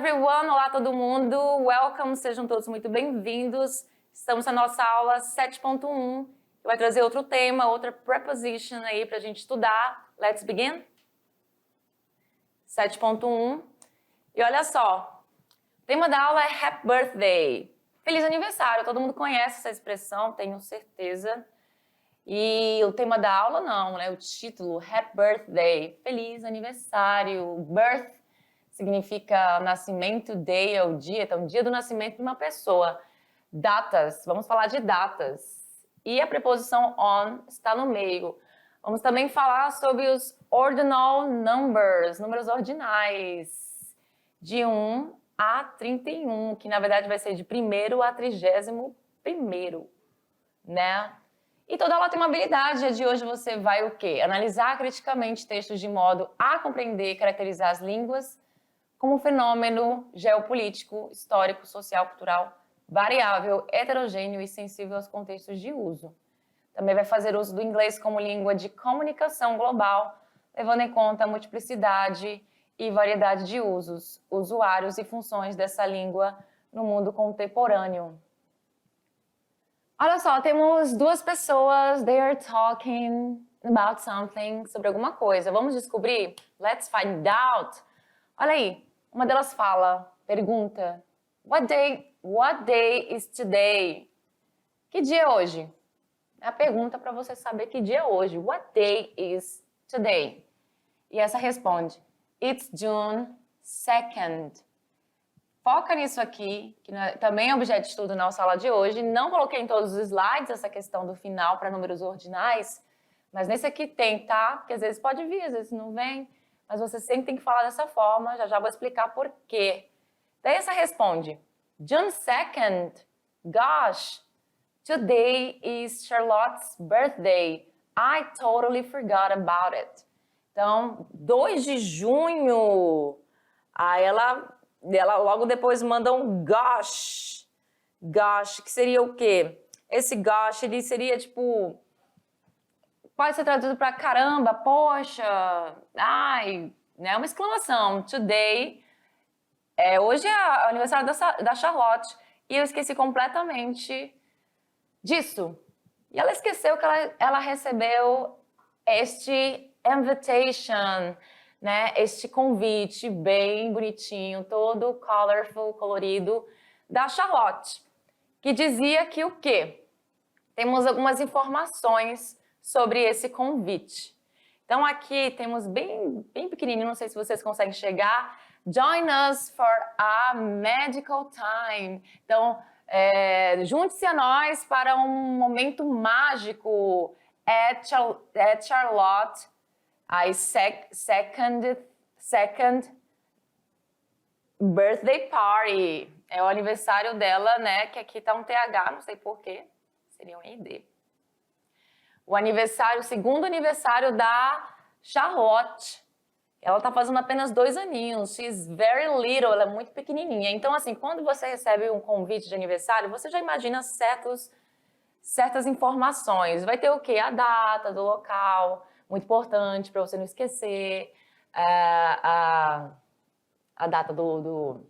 everyone! Olá todo mundo! Welcome! Sejam todos muito bem-vindos. Estamos na nossa aula 7.1, que vai trazer outro tema, outra preposition aí pra gente estudar. Let's begin? 7.1. E olha só, o tema da aula é Happy Birthday. Feliz aniversário, todo mundo conhece essa expressão, tenho certeza. E o tema da aula não, né? O título, Happy Birthday, feliz aniversário. Birth significa nascimento, day é o dia, então dia do nascimento de uma pessoa. Datas, vamos falar de datas. E a preposição on está no meio. Vamos também falar sobre os ordinal numbers, números ordinais, de 1 a 31, que na verdade vai ser de 1º a 31º, né? E toda aula tem uma habilidade, a de hoje você vai o quê? Analisar criticamente textos de modo a compreender e caracterizar as línguas como um fenômeno geopolítico, histórico, social, cultural, variável, heterogêneo e sensível aos contextos de uso. Também vai fazer uso do inglês como língua de comunicação global, levando em conta a multiplicidade e variedade de usos, usuários e funções dessa língua no mundo contemporâneo. Olha só, temos duas pessoas, they are talking about something, sobre alguma coisa. Vamos descobrir? Let's find out. Olha aí, uma delas fala, pergunta, What day is today? Que dia é hoje? É a pergunta para você saber que dia é hoje. What day is today? E essa responde, It's June 2nd. Foca nisso aqui, que também é objeto de estudo na nossa aula de hoje. Não coloquei em todos os slides essa questão do final para números ordinais, mas nesse aqui tem, tá? Porque às vezes pode vir, às vezes não vem, mas você sempre tem que falar dessa forma, já vou explicar por quê. Daí essa responde, June 2nd, gosh, today is Charlotte's birthday. I totally forgot about it. Então, 2 de junho, aí ela logo depois manda um gosh. Gosh, que seria o quê? Esse gosh, ele seria tipo... Pode ser traduzido para caramba, poxa, ai, né? Uma exclamação. Today, hoje é o aniversário da Charlotte. E eu esqueci completamente disso. E ela esqueceu que ela recebeu este invitation, né, este convite bem bonitinho, todo colorful, colorido, da Charlotte, que dizia que o quê? Temos algumas informações sobre esse convite. Então aqui temos bem pequenininho, não sei se vocês conseguem chegar, Join us for a magical time. Então, junte-se a nós para um momento mágico at Charlotte, a second birthday party. É o aniversário dela, né? Que aqui tá um TH, não sei porquê. Seria um ID. O segundo aniversário da Charlotte. Ela tá fazendo apenas 2 aninhos. She's very little, ela é muito pequenininha. Então, assim, quando você recebe um convite de aniversário, você já imagina certas informações. Vai ter o quê? A data do local, muito importante para você não esquecer, a data do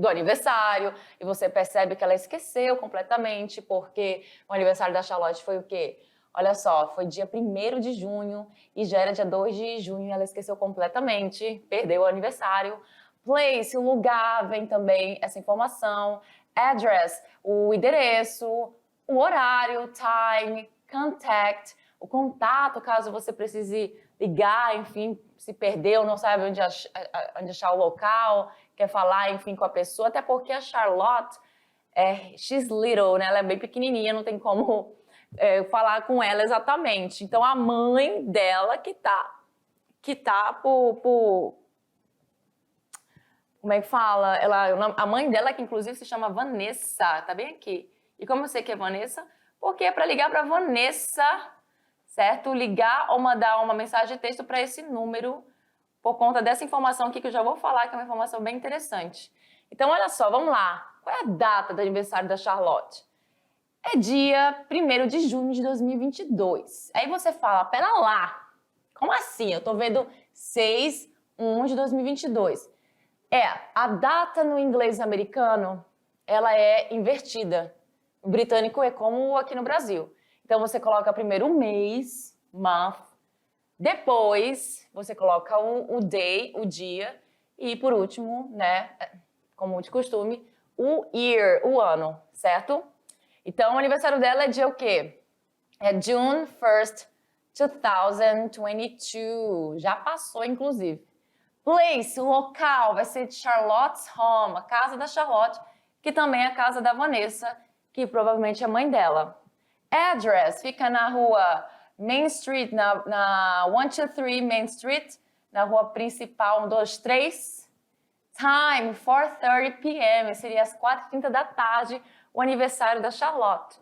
aniversário, e você percebe que ela esqueceu completamente, porque o aniversário da Charlotte foi o quê? Olha só, foi dia 1º de junho e já era dia 2 de junho e ela esqueceu completamente, perdeu o aniversário. Place, o lugar, vem também essa informação. Address, o endereço, o horário, time, contact, o contato, caso você precise ligar, enfim, se perdeu, não sabe onde achar o local, quer falar, enfim, com a pessoa, até porque a Charlotte, she's little, né? Ela é bem pequenininha, não tem como falar com ela exatamente. Então, a mãe dela que tá por como é que fala? A mãe dela, que inclusive se chama Vanessa, tá bem aqui. E como eu sei que é Vanessa? Porque é para ligar para Vanessa, certo? Ligar ou mandar uma mensagem de texto para esse número, por conta dessa informação aqui que eu já vou falar, que é uma informação bem interessante. Então, olha só, vamos lá. Qual é a data do aniversário da Charlotte? É dia 1º de junho de 2022. Aí você fala, pera lá, como assim? Eu tô vendo 6/1 de 2022. A data no inglês americano, ela é invertida. O britânico é como aqui no Brasil. Então, você coloca primeiro o mês, month, depois você coloca o day, o dia, e por último, né, como de costume, o year, o ano, certo? Então, o aniversário dela é dia o quê? É June 1st, 2022. Já passou, inclusive. Place, o local, vai ser Charlotte's Home, a casa da Charlotte, que também é a casa da Vanessa, que provavelmente é a mãe dela. Address, fica na rua Main Street, na 123 Main Street, na rua principal 123. Time, 4:30 p.m., seria às 4h30 da tarde, o aniversário da Charlotte.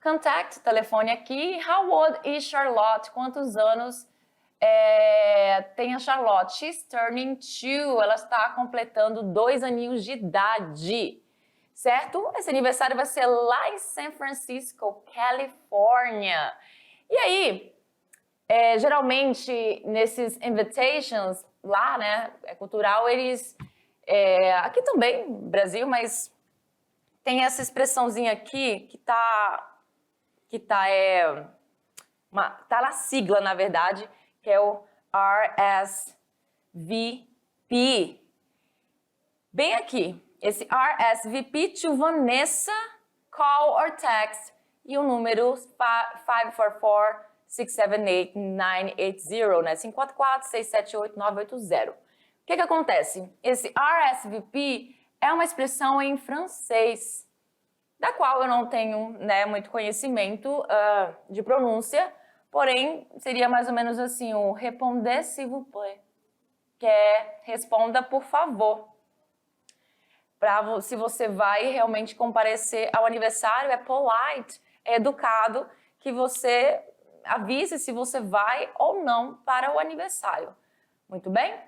Contact, telefone aqui. How old is Charlotte? Quantos anos tem a Charlotte? She's turning 2. Ela está completando 2 aninhos de idade. Certo? Esse aniversário vai ser lá em San Francisco, Califórnia. E aí, geralmente, nesses invitations, lá, né, é cultural, eles... aqui também, Brasil, mas tem essa expressãozinha aqui que tá na sigla, na verdade, que é o RSVP. Bem aqui, esse RSVP to Vanessa, call or text, e o número 544-678-980, né? 544-678-980. O que acontece? Esse RSVP é uma expressão em francês, da qual eu não tenho, né, muito conhecimento de pronúncia, porém seria mais ou menos assim, o répondez s'il vous plaît, que é responda por favor. Se você vai realmente comparecer ao aniversário, é polite, é educado que você avise se você vai ou não para o aniversário. Muito bem?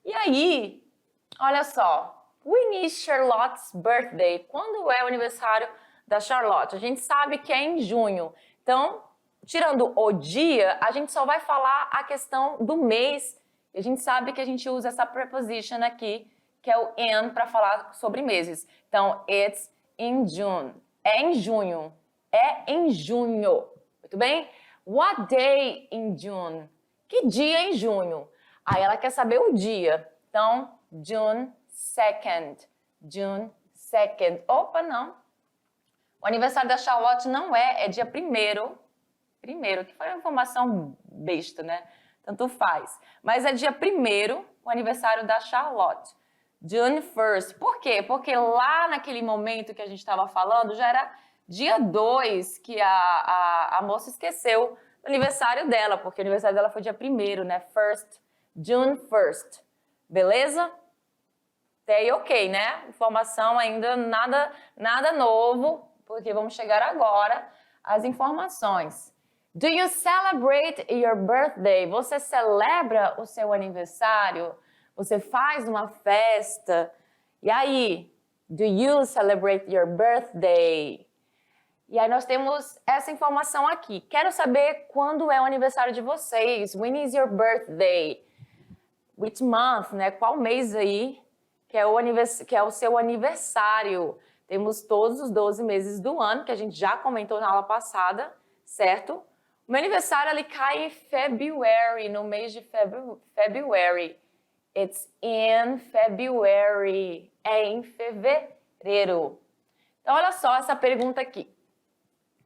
E aí, olha só. When is Charlotte's birthday? Quando é o aniversário da Charlotte? A gente sabe que é em junho. Então, tirando o dia, a gente só vai falar a questão do mês. E a gente sabe que a gente usa essa preposition aqui, que é o in, para falar sobre meses. Então, it's in June. É em junho. É em junho. Muito bem? What day in June? Que dia em junho? Aí ela quer saber o dia. Então, June 2nd. June 2nd. Opa, não. O aniversário da Charlotte não é dia 1º. Primeiro, que foi uma informação besta, né? Tanto faz. Mas é dia 1º, o aniversário da Charlotte. June 1st. Por quê? Porque lá naquele momento que a gente estava falando, já era dia 2 que a moça esqueceu do aniversário dela, porque o aniversário dela foi dia 1º, né? June 1st. Beleza? Até aí ok, né? Informação ainda nada novo, porque vamos chegar agora às informações. Do you celebrate your birthday? Você celebra o seu aniversário? Você faz uma festa? E aí, do you celebrate your birthday? E aí nós temos essa informação aqui. Quero saber quando é o aniversário de vocês. When is your birthday? Which month, né? Qual mês aí que é o seu aniversário? Temos todos os 12 meses do ano, que a gente já comentou na aula passada, certo? O meu aniversário, ele cai em February, no mês de February. It's in February. É em fevereiro. Então, olha só essa pergunta aqui.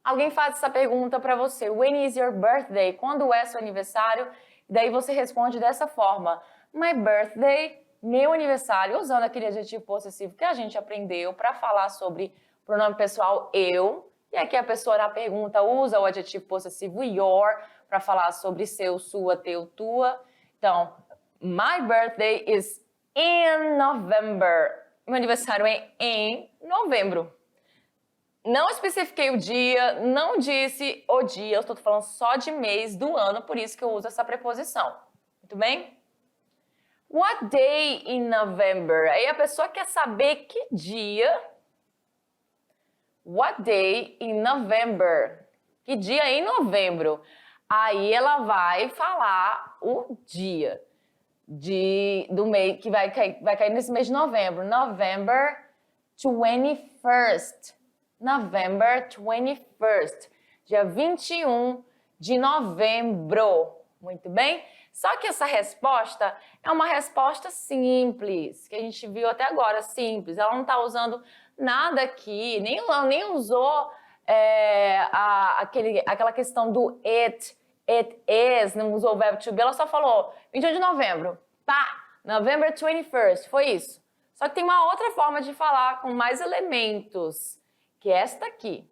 Alguém faz essa pergunta para você. When is your birthday? Quando é seu aniversário? Daí você responde dessa forma. My birthday, meu aniversário, usando aquele adjetivo possessivo que a gente aprendeu para falar sobre pronome pessoal eu. E aqui a pessoa na pergunta usa o adjetivo possessivo your para falar sobre seu, sua, teu, tua. Então, my birthday is in November. Meu aniversário é em novembro. Não especifiquei o dia, não disse o dia, eu estou falando só de mês do ano, por isso que eu uso essa preposição. Muito bem? What day in November? Aí a pessoa quer saber que dia. What day in November? Que dia em novembro? Aí ela vai falar o dia. do mês, que vai cair nesse mês de novembro. November 21st. November 21st. Dia 21 de novembro. Muito bem? Só que essa resposta é uma resposta simples, que a gente viu até agora, simples. Ela não está usando nada aqui, nem usou aquela questão do it is, não usou o verbo to be, ela só falou 21 de novembro, tá, November 21st, foi isso. Só que tem uma outra forma de falar com mais elementos, que é esta aqui.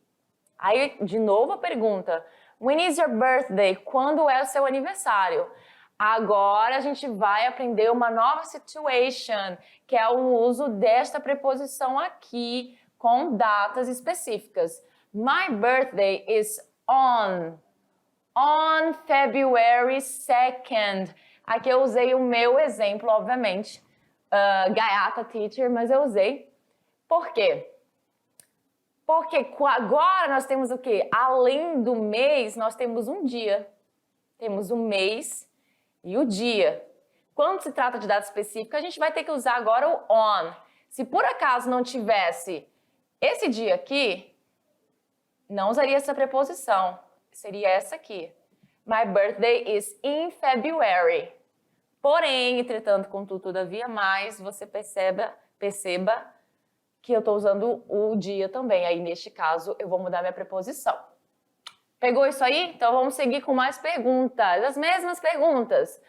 Aí, de novo a pergunta, when is your birthday? Quando é o seu aniversário? Agora a gente vai aprender uma nova situation, que é o uso desta preposição aqui com datas específicas. My birthday is on February 2nd. Aqui eu usei o meu exemplo, obviamente, Gaiata Teacher, mas eu usei. Por quê? Porque agora nós temos o quê? Além do mês, nós temos um dia. Temos o mês e o dia. Quando se trata de data específica, a gente vai ter que usar agora o on. Se por acaso não tivesse esse dia aqui, não usaria essa preposição. Seria essa aqui. My birthday is in February. Porém, entretanto, contudo, todavia, mais, você perceba que eu estou usando o dia também. Aí, neste caso, eu vou mudar minha preposição. Pegou isso aí? Então, vamos seguir com mais perguntas. As mesmas perguntas.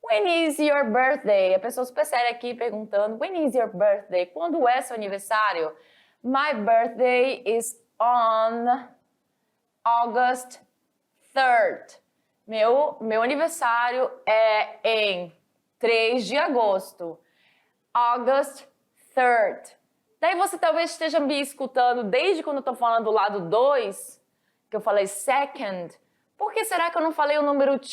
When is your birthday? A pessoa super séria aqui perguntando. When is your birthday? Quando é seu aniversário? My birthday is on August 3rd. Meu aniversário é em 3 de agosto. August 3rd. Daí você talvez esteja me escutando desde quando eu estou falando do lado 2, que eu falei second. Por que será que eu não falei o número 2,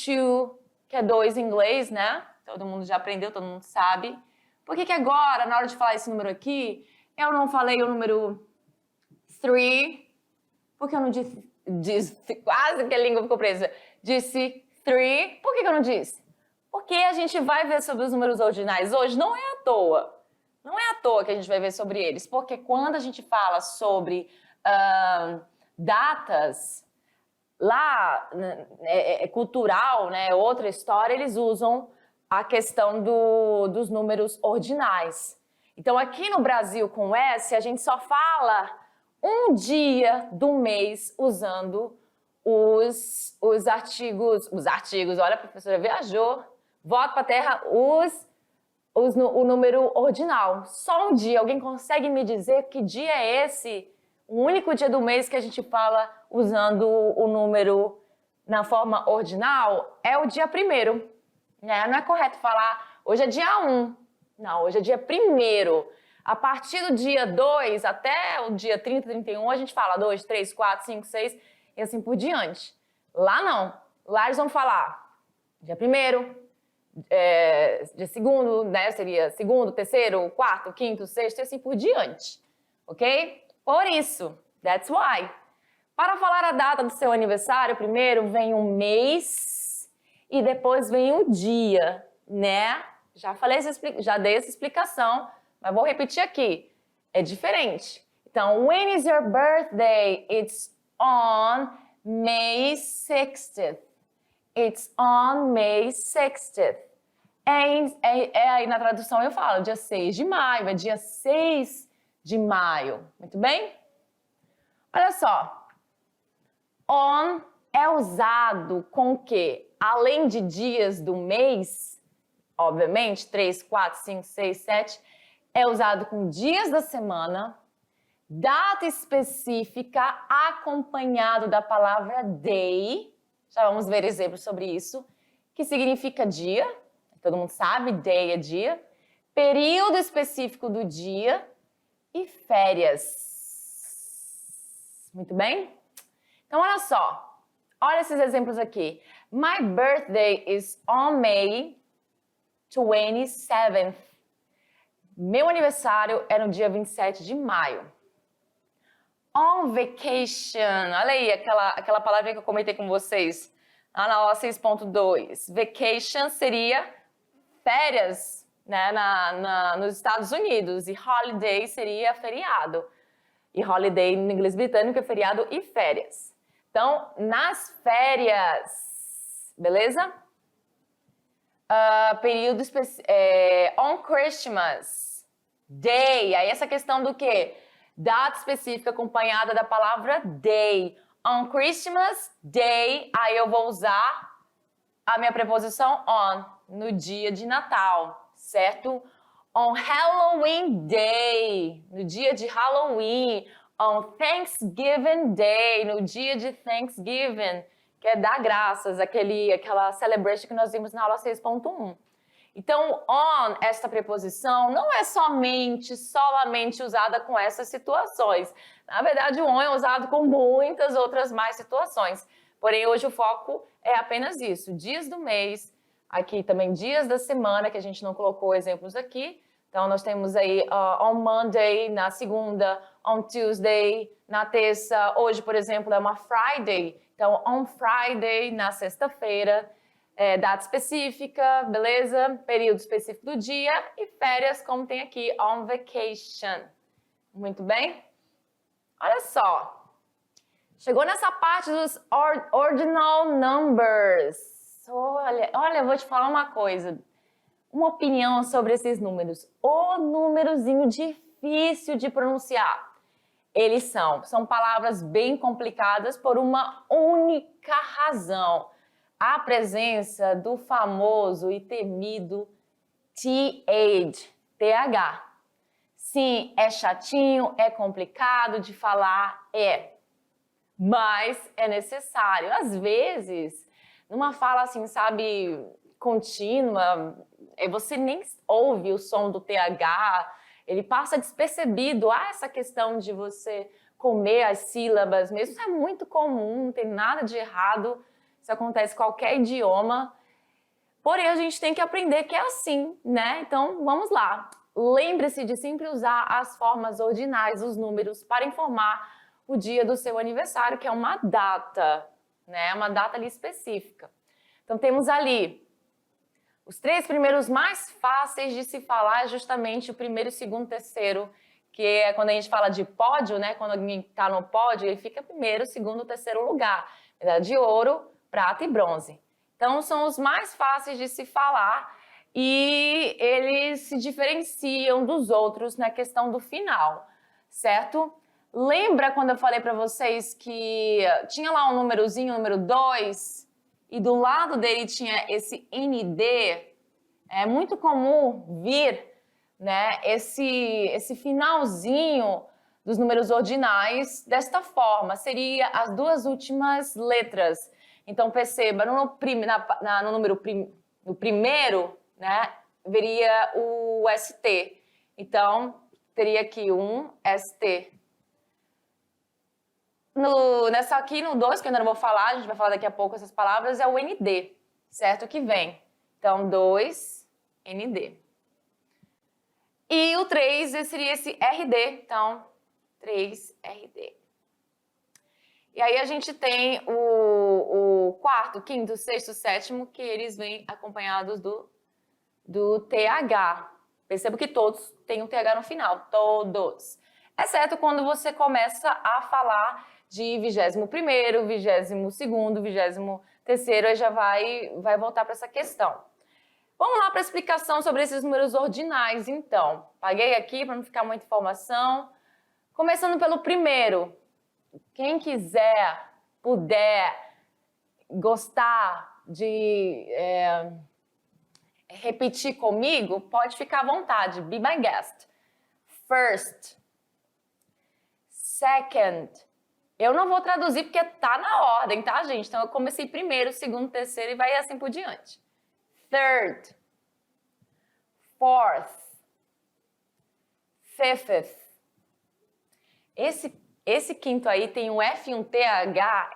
que é 2 em inglês, né? Todo mundo já aprendeu, todo mundo sabe. Por que agora, na hora de falar esse número aqui, eu não falei o número 3? Porque eu não disse quase que a língua ficou presa. Disse 3. Por que eu não disse? Porque a gente vai ver sobre os números ordinais hoje. Não é à toa. Não é à toa que a gente vai ver sobre eles. Porque quando a gente fala sobre datas, lá é cultural, né, outra história, eles usam a questão dos números ordinais. Então, aqui no Brasil, com S, a gente só fala um dia do mês usando os artigos, olha, a professora viajou, volta para a terra, o número ordinal. Só um dia, alguém consegue me dizer que dia é esse? O único dia do mês que a gente fala usando o número na forma ordinal é o dia 1º. Né? Não é correto falar, hoje é dia 1. Não, hoje é dia 1º. A partir do dia 2 até o dia 30, 31, a gente fala 2, 3, 4, 5, 6 e assim por diante. Lá não. Lá eles vão falar dia 1º, dia 2º, né? Seria 2º, 3º, 4º, 5º, 6º e assim por diante. Ok? Por isso, that's why. Para falar a data do seu aniversário, primeiro vem o mês e depois vem o dia, né? Já dei essa explicação, mas vou repetir aqui. É diferente. Então, when is your birthday? It's on May 60th. It's on May 60th. Aí na tradução eu falo dia 6 de maio, é dia 6 de maio. Muito bem? Olha só. On é usado com o quê? Além de dias do mês, obviamente, 3, 4, 5, 6, 7, é usado com dias da semana, data específica acompanhado da palavra day. Já vamos ver exemplos sobre isso, que significa dia. Todo mundo sabe, day é dia. Período específico do dia e férias. Muito bem? Então, olha só. Olha esses exemplos aqui. My birthday is on May 27th. Meu aniversário é no dia 27 de maio. On vacation. Olha aí, aquela palavra que eu comentei com vocês lá na aula 6.2. Vacation seria férias, né, nos Estados Unidos. E holiday seria feriado. E holiday no inglês britânico é feriado e férias. Então, nas férias, beleza? Período on Christmas Day. Aí essa questão do quê? Data específica acompanhada da palavra day. On Christmas Day, aí eu vou usar a minha preposição on, no dia de Natal, certo? On Halloween Day, no dia de Halloween. On Thanksgiving Day, no dia de Thanksgiving, que é dar graças, aquela celebration que nós vimos na aula 6.1. Então, on, esta preposição, não é solamente usada com essas situações. Na verdade, o on é usado com muitas outras mais situações. Porém, hoje o foco é apenas isso. Dias do mês, aqui também dias da semana, que a gente não colocou exemplos aqui. Então, nós temos aí on Monday, na segunda, on Tuesday, na terça. Hoje, por exemplo, é uma Friday. Então, on Friday, na sexta-feira. Data específica, beleza? Período específico do dia. E férias, como tem aqui, on vacation. Muito bem? Olha só. Chegou nessa parte dos ordinal numbers. Olha, eu vou te falar uma coisa. Uma opinião sobre esses números. O númerozinho difícil de pronunciar. Eles são palavras bem complicadas por uma única razão. A presença do famoso e temido TH. Sim, é chatinho, é complicado de falar, mas é necessário. Às vezes, numa fala assim, sabe, contínua, você nem ouve o som do TH, ele passa despercebido. Essa questão de você comer as sílabas mesmo, isso é muito comum, não tem nada de errado. Isso acontece em qualquer idioma. Porém, a gente tem que aprender que é assim, né? Então, vamos lá. Lembre-se de sempre usar as formas ordinais, os números, para informar o dia do seu aniversário, que é uma data, né? Uma data ali específica. Então, temos ali os 3 primeiros mais fáceis de se falar, justamente o primeiro, segundo, terceiro, que é quando a gente fala de pódio, né? Quando alguém está no pódio, ele fica primeiro, segundo, terceiro lugar. Medalha de ouro, prata e bronze. Então, são os mais fáceis de se falar e eles se diferenciam dos outros na questão do final, certo? Lembra quando eu falei para vocês que tinha lá um númerozinho, o número 2, e do lado dele tinha esse ND? É muito comum vir, né, esse finalzinho dos números ordinais desta forma. Seria as 2 últimas letras. Então, perceba, no primeiro, né, veria o ST. Então, teria aqui um ST. Nessa aqui, no 2, que eu ainda não vou falar, a gente vai falar daqui a pouco essas palavras, é o ND, certo? Que vem. Então, 2, ND. E o 3 seria esse RD. Então, 3, RD. E aí a gente tem o quarto, quinto, sexto, sétimo, que eles vêm acompanhados do TH. Percebo que todos têm um TH no final, todos. Exceto quando você começa a falar de 21º, 22º, 23º, aí já vai voltar para essa questão. Vamos lá para a explicação sobre esses números ordinais, então. Paguei aqui para não ficar muita informação. Começando pelo primeiro. Quem quiser, puder, gostar de repetir comigo, pode ficar à vontade. Be my guest. First. Second. Eu não vou traduzir porque tá na ordem, tá, gente? Então, eu comecei primeiro, segundo, terceiro e vai assim por diante. Third. Fourth. Fifth. Esse quinto aí tem um F e um TH,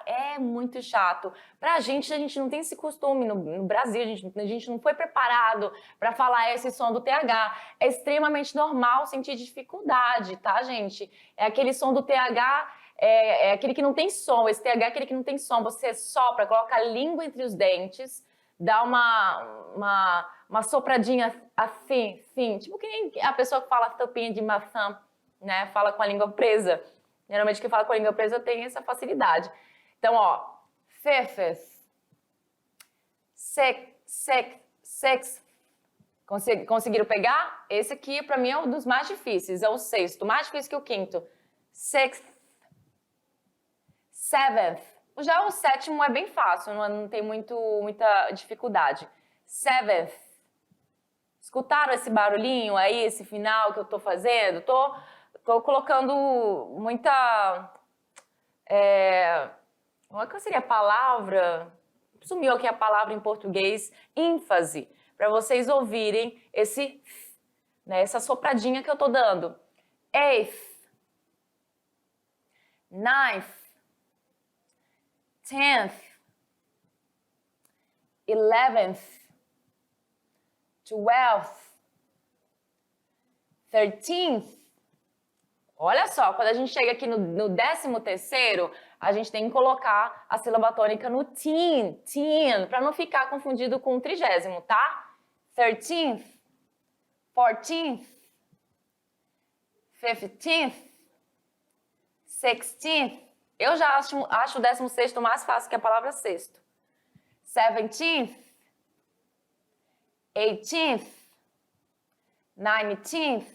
é muito chato. Pra gente, a gente não tem esse costume no Brasil, a gente não foi preparado para falar esse som do TH. É extremamente normal sentir dificuldade, tá, gente? É aquele som do TH, é aquele que não tem som. Esse TH é aquele que não tem som. Você sopra, coloca a língua entre os dentes, dá uma sopradinha assim, tipo que nem a pessoa que fala tampinha de maçã, né? Fala com a língua presa. Geralmente quem fala com a língua presa tem essa facilidade. Então, ó, fifth, sixth. Conseguiram pegar? Esse aqui, pra mim, é um dos mais difíceis. É o sexto, mais difícil que o quinto. Sixth, seventh. Já o sétimo é bem fácil, não tem muita dificuldade. Seventh. Escutaram esse barulhinho aí, esse final que eu tô fazendo? Tô colocando muita... Qual que seria a palavra? Sumiu aqui a palavra em português. ênfase. Para vocês ouvirem essa sopradinha que eu tô dando. Eighth. Ninth. 10th, 11th, 12th, 13th. Olha só, quando a gente chega aqui no 13º, a gente tem que colocar a sílaba tônica no teen, para não ficar confundido com o 30º, tá? 13th, 14th, 15th, 16th. Eu já acho o 16º mais fácil que a palavra sexto. 17th, 18th, 19th,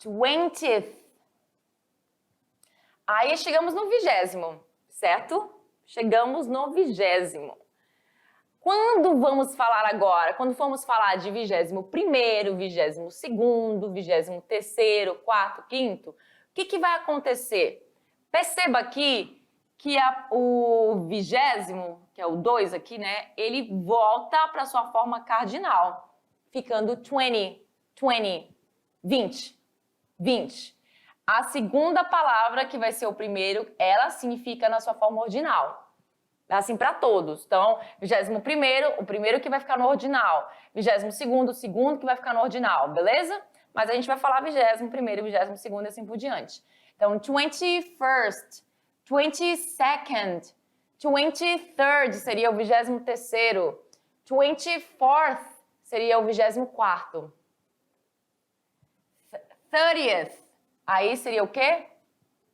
20th. Aí chegamos no 20º, certo? Chegamos no 20º. Quando vamos falar agora? Quando formos falar de 21º, 22º, 23º, 4º, 5º, o que vai acontecer? Perceba aqui que o 20º, que é o 2 aqui, né? Ele volta para sua forma cardinal, ficando 20, 20. A segunda palavra, que vai ser o primeiro, ela sim fica na sua forma ordinal. Assim para todos. Então, 21º, o primeiro que vai ficar no ordinal. 22º, o segundo que vai ficar no ordinal, beleza? Mas a gente vai falar 21º, 22º e assim por diante. Então, 21st, 22nd, 23rd seria o 23º, 24th seria o 24º, 30th, aí seria o quê?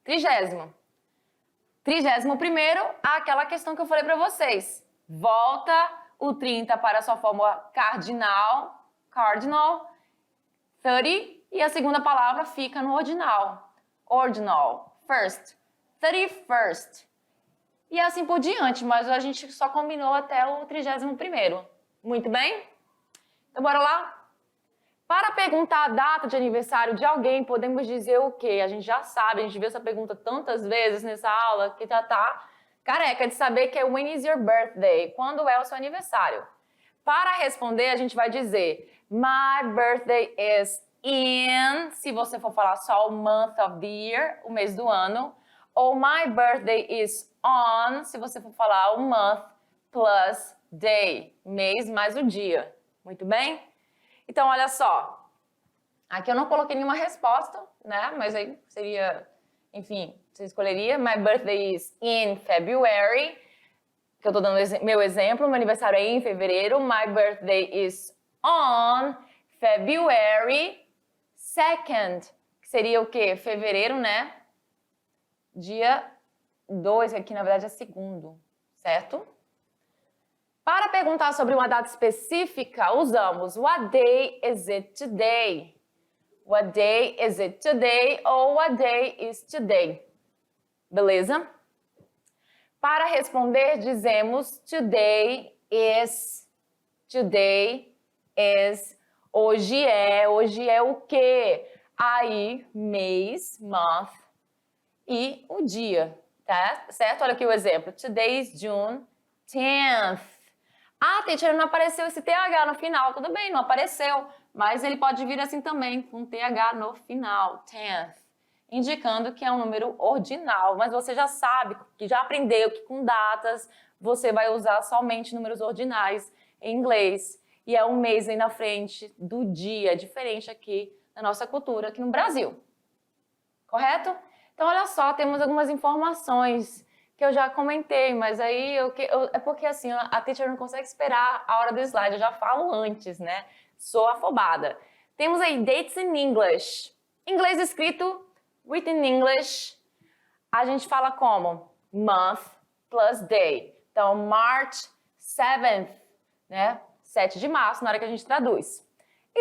30º. 31º, aquela questão que eu falei para vocês. Volta o 30 para a sua forma cardinal, 30, e a segunda palavra fica no ordinal. Ordinal, first, 31st. E assim por diante, mas a gente só combinou até o 31º. Muito bem? Então, bora lá? Para perguntar a data de aniversário de alguém, podemos dizer o quê? A gente já sabe, a gente viu essa pergunta tantas vezes nessa aula que já tá careca de saber que é when is your birthday? Quando é o seu aniversário? Para responder, a gente vai dizer my birthday is in, se você for falar só o month of the year, o mês do ano, ou my birthday is on, se você for falar o month plus day, mês mais o dia. Muito bem? Então, olha só, aqui eu não coloquei nenhuma resposta, né? Mas aí seria, enfim, você escolheria my birthday is in February, que eu tô dando meu exemplo, meu aniversário é em fevereiro, my birthday is on February 2nd, que seria o quê? Fevereiro, né? Dia 2, que aqui na verdade é segundo, certo? Para perguntar sobre uma data específica, usamos what day is it today? What day is it today? Ou what day is today? Beleza? Para responder, dizemos today is, hoje é o quê? Aí, mês, month e o dia, tá? Certo? Olha aqui o exemplo. Today is June 10th. Ah, teacher, não apareceu esse TH no final. Tudo bem, não apareceu, mas ele pode vir assim também, com TH no final, 10th, indicando que é um número ordinal. Mas você já sabe, que já aprendeu que com datas você vai usar somente números ordinais em inglês. E é um mês aí na frente do dia, é diferente aqui na nossa cultura, aqui no Brasil. Correto? Então, olha só, temos algumas informações que eu já comentei, mas aí é porque assim, a teacher não consegue esperar a hora do slide, eu já falo antes, né? Sou afobada. Temos aí dates in English. Inglês escrito, written English. A gente fala como? Month plus day. Então, March 7th, né? 7 de março, na hora que a gente traduz.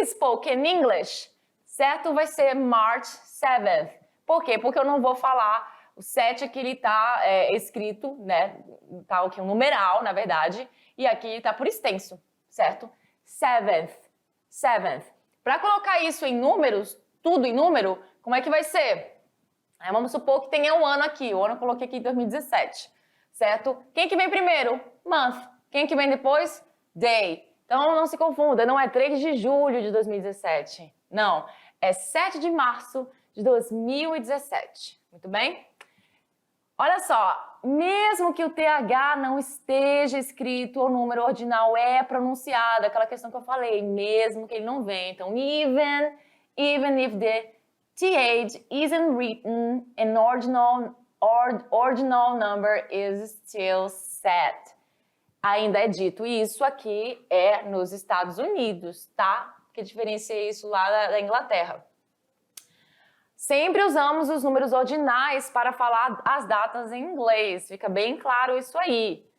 Spoken English, certo? Vai ser March 7th. Por quê? Porque eu não vou falar o 7 aqui, ele tá escrito, né? Tá aqui um numeral, na verdade, e aqui tá por extenso, certo? 7th, 7th. Para colocar isso em números, tudo em número, como é que vai ser? Vamos supor que tenha um ano aqui, o ano eu coloquei aqui em 2017, certo? Quem que vem primeiro? Month. Quem que vem depois? Day. Então não se confunda, não é 3 de julho de 2017, não, é 7 de março de 2017, muito bem? Olha só, mesmo que o TH não esteja escrito, o número ordinal é pronunciado, aquela questão que eu falei, mesmo que ele não venha. Então, even if the TH isn't written, an ordinal number is still set. Ainda é dito isso aqui nos Estados Unidos, tá? Que diferencia isso lá da Inglaterra. Sempre usamos os números ordinais para falar as datas em inglês. Fica bem claro isso aí.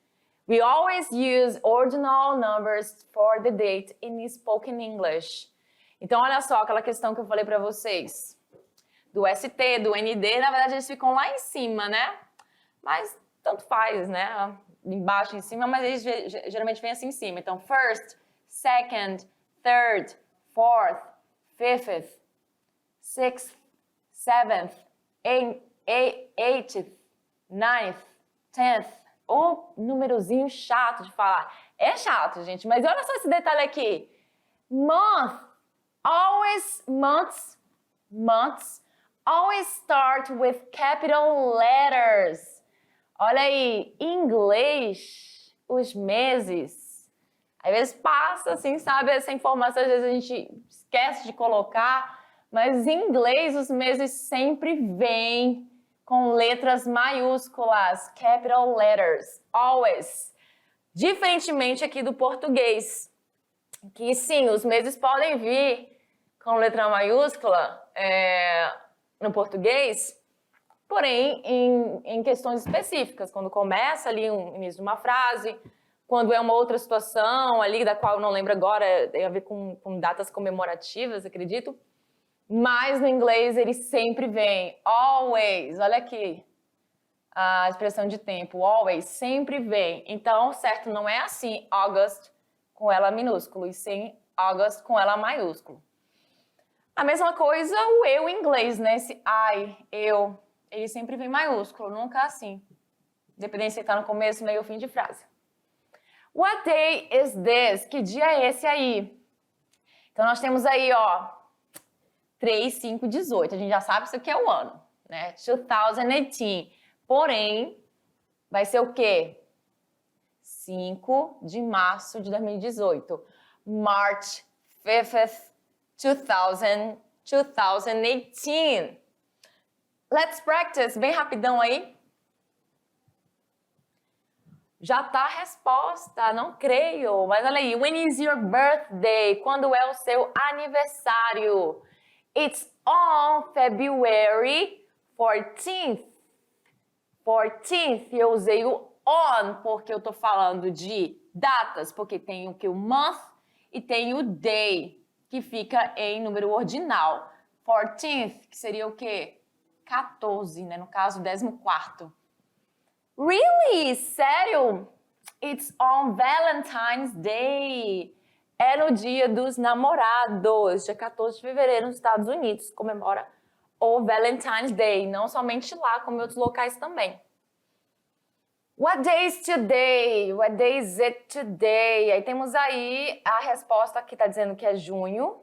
We always use ordinal numbers for the date in spoken English. Então, olha só aquela questão que eu falei para vocês. Do ST, do ND, na verdade eles ficam lá em cima, né? Mas tanto faz, né? Embaixo, em cima, mas eles geralmente vêm assim em cima. Então, first, second, third, fourth, fifth, sixth, 7th, 8th, 9th, 10th. O númerozinho chato de falar. É chato, gente, mas olha só esse detalhe aqui. Month, months, always start with capital letters. Olha aí, em inglês, os meses, às vezes passa assim, sabe, essa informação, às vezes a gente esquece de colocar, mas em inglês os meses sempre vêm com letras maiúsculas, capital letters, always. Diferentemente aqui do português, que sim, os meses podem vir com letra maiúscula no português, porém em questões específicas, quando começa ali o início de uma frase, quando é uma outra situação ali, da qual eu não lembro agora, tem a ver com datas comemorativas, acredito. Mas no inglês ele sempre vem, always, olha aqui a expressão de tempo, always, sempre vem. Então, certo, não é assim, August com ela minúsculo, e sim August com ela maiúsculo. A mesma coisa o eu em inglês, né? Esse I, eu, ele sempre vem maiúsculo, nunca assim. Dependendo se está no começo, meio ou fim de frase. What day is this? Que dia é esse aí? Então, nós temos aí, ó, 3, 5, 18. A gente já sabe isso aqui é o ano, né? 2018. Porém, vai ser o quê? 5 de março de 2018. March 5th, 2018. Let's practice. Bem rapidão aí. Já tá a resposta, não creio. Mas olha aí. When is your birthday? Quando é o seu aniversário? It's on February 14th. 14th, eu usei o on porque eu tô falando de datas, porque tem o que? O month e tem o day, que fica em número ordinal. 14th, que seria o quê? 14, né? No caso, 14º. Really? Sério? It's on Valentine's Day. É no dia dos namorados, dia 14 de fevereiro, nos Estados Unidos, comemora o Valentine's Day, não somente lá, como em outros locais também. What day is today? What day is it today? Aí temos aí a resposta que está dizendo que é junho,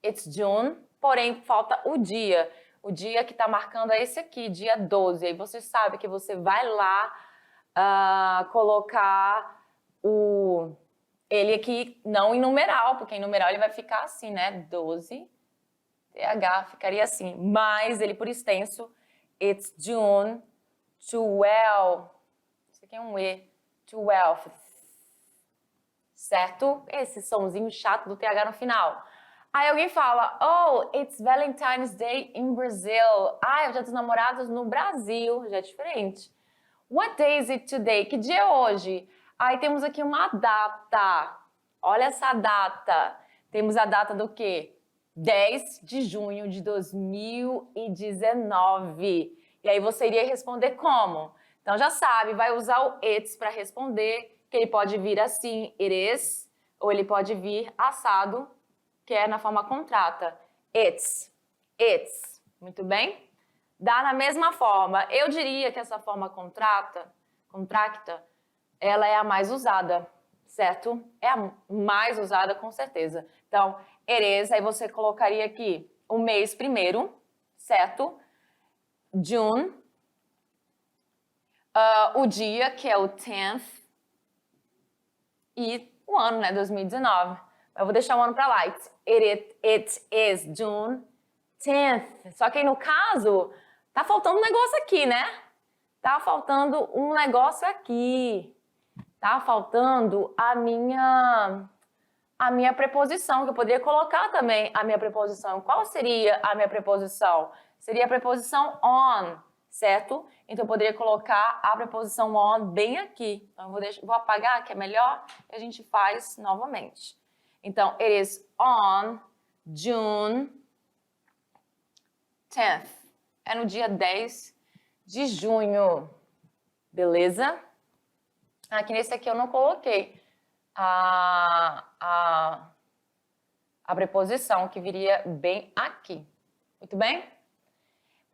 it's June, porém falta o dia. O dia que está marcando é esse aqui, dia 12. Aí você sabe que você vai lá colocar ele aqui, não em numeral, porque em numeral ele vai ficar assim, né? 12, TH ficaria assim. Mas ele por extenso, it's June 12. aqui é um E. 12th. Certo? Esse somzinho chato do TH no final. Aí alguém fala, oh, it's Valentine's Day in Brazil. Ah, é o Dia dos Namorados no Brasil. Já é diferente. What day is it today? Que dia é hoje? Aí temos aqui uma data. Olha essa data. Temos a data do quê? 10 de junho de 2019. E aí você iria responder como? Então já sabe, vai usar o it's para responder, que ele pode vir assim, it is, ou ele pode vir assado, que é na forma contrata. It's. Muito bem? Dá na mesma forma. Eu diria que essa forma contracta, ela é a mais usada, certo? É a mais usada com certeza. Então, it is, aí você colocaria aqui o mês primeiro, certo? June. O dia, que é o 10th. E o ano, né? 2019. Eu vou deixar o ano pra lá. It is June 10th. Só que aí, no caso, tá faltando um negócio aqui, né? Tá faltando um negócio aqui. Tá faltando a minha preposição, que eu poderia colocar também a minha preposição. Qual seria a minha preposição? Seria a preposição on, certo? Então, eu poderia colocar a preposição on bem aqui. Então, vou apagar, que é melhor, e a gente faz novamente. Então, it is on June 10th. É no dia 10 de junho. Beleza? Aqui nesse aqui eu não coloquei a preposição, que viria bem aqui. Muito bem?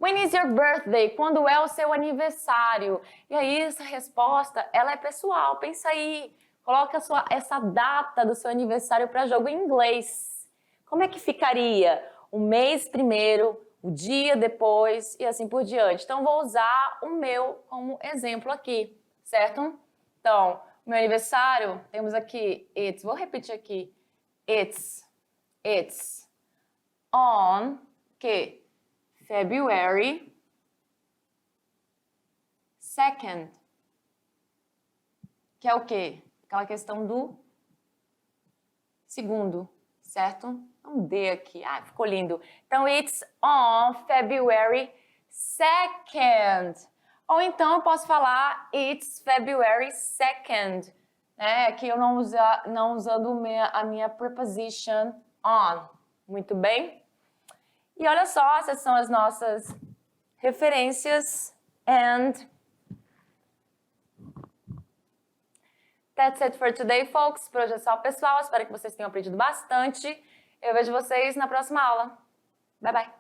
When is your birthday? Quando é o seu aniversário? E aí, essa resposta, ela é pessoal. Pensa aí. Coloca essa data do seu aniversário para jogo em inglês. Como é que ficaria? O mês primeiro, o dia depois e assim por diante. Então, vou usar o meu como exemplo aqui, certo? Então, meu aniversário, temos aqui it's. Vou repetir aqui. It's on que February 2nd. Que é o quê? Aquela questão do segundo, certo? Um D aqui. Ah, ficou lindo. Então, it's on February 2nd. Ou então eu posso falar it's February 2nd. Né? Aqui eu não usando a minha preposition on. Muito bem? E olha só, essas são as nossas referências. And that's it for today, folks. Por hoje é só, pessoal. Espero que vocês tenham aprendido bastante. Eu vejo vocês na próxima aula. Bye, bye.